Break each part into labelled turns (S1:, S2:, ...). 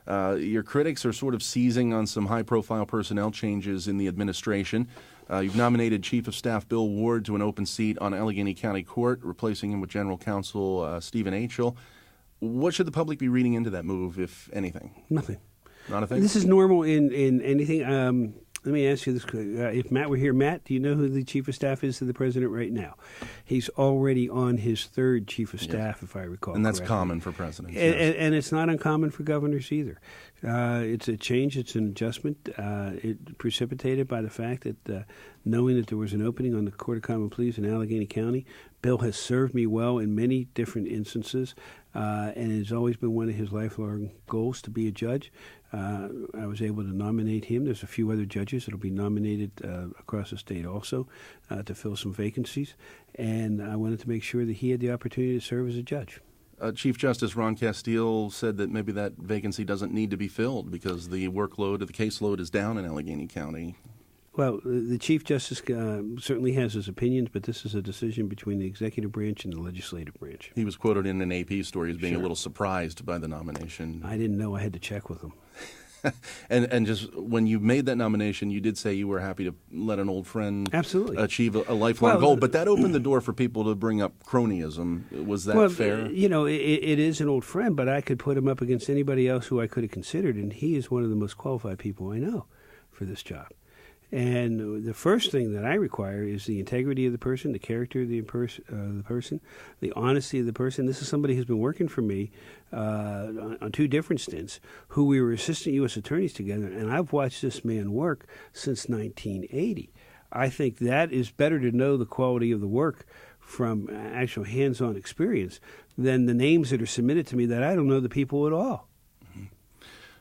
S1: Your critics are sort of seizing on some high-profile personnel changes in the administration. You've nominated Chief of Staff Bill Ward to an open seat on Allegheny County Court, replacing him with General Counsel Stephen Achel. What should the public be reading into that move, if anything?
S2: Nothing.
S1: Not a thing?
S2: This is normal in anything. Let me ask you this. If Matt were here, Matt, do you know who the Chief of Staff is to the President right now? He's already on his third Chief of Staff, if I recall
S1: And that's
S2: correctly.
S1: common for presidents.
S2: And it's not uncommon for governors either. It's a change. It's an adjustment. It precipitated by the fact that knowing that there was an opening on the Court of Common Pleas in Allegheny County, Bill has served me well in many different instances, and it has always been one of his lifelong goals to be a judge. I was able to nominate him. There's a few other judges that will be nominated across the state also to fill some vacancies, and I wanted to make sure that he had the opportunity to serve as a judge.
S1: Chief Justice Ron Castile said that maybe that vacancy doesn't need to be filled because the workload, the caseload is down in Allegheny County.
S2: Well, the Chief Justice certainly has his opinions, but this is a decision between the executive branch and the legislative branch.
S1: He was quoted in an AP story as being
S2: Sure.
S1: a little surprised by the nomination.
S2: I didn't know. I had to check with him.
S1: And just when you made that nomination, you did say you were happy to let an old friend
S2: Absolutely.
S1: achieve a lifelong goal, but that opened the door for people to bring up cronyism. Was that fair?
S2: You know, it is an old friend, but I could put him up against anybody else who I could have considered, and he is one of the most qualified people I know for this job. And the first thing that I require is the integrity of the person, the character of the person, the honesty of the person. This is somebody who's been working for me on two different stints, who we were assistant U.S. attorneys together, and I've watched this man work since 1980. I think that is better to know the quality of the work from actual hands-on experience than the names that are submitted to me that I don't know the people at all.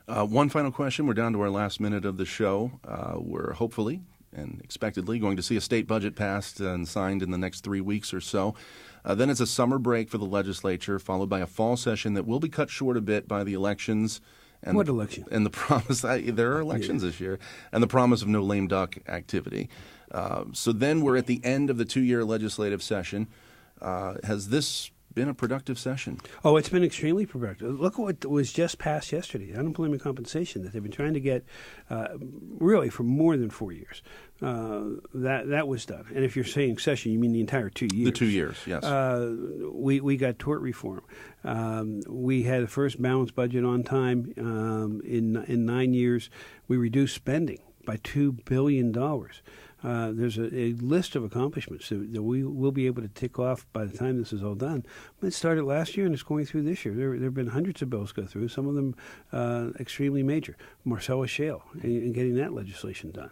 S1: One final question. We're down to our last minute of the show. We're hopefully and expectedly going to see a state budget passed and signed in the next 3 weeks or so. Then it's a summer break for the legislature, followed by a fall session that will be cut short a bit by the elections. And
S2: What election?
S1: And the promise, there are elections this year, and the promise of no lame duck activity. So then we're at the end of the 2-year legislative session. Has this been a productive session? Oh,
S2: it's been extremely productive. Look at what was just passed yesterday, unemployment compensation that they've been trying to get really for more than 4 years. That was done. And if you're saying session, you mean the entire 2 years.
S1: The 2 years, yes.
S2: We got tort reform. We had the first balanced budget on time in 9 years. We reduced spending by $2 billion. There's a list of accomplishments that we will be able to tick off by the time this is all done. It started last year and it's going through this year. There have been hundreds of bills go through, some of them extremely major. Marcellus Shale and getting that legislation done.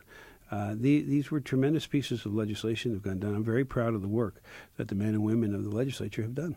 S2: These were tremendous pieces of legislation that have gone done. I'm very proud of the work that the men and women of the legislature have done.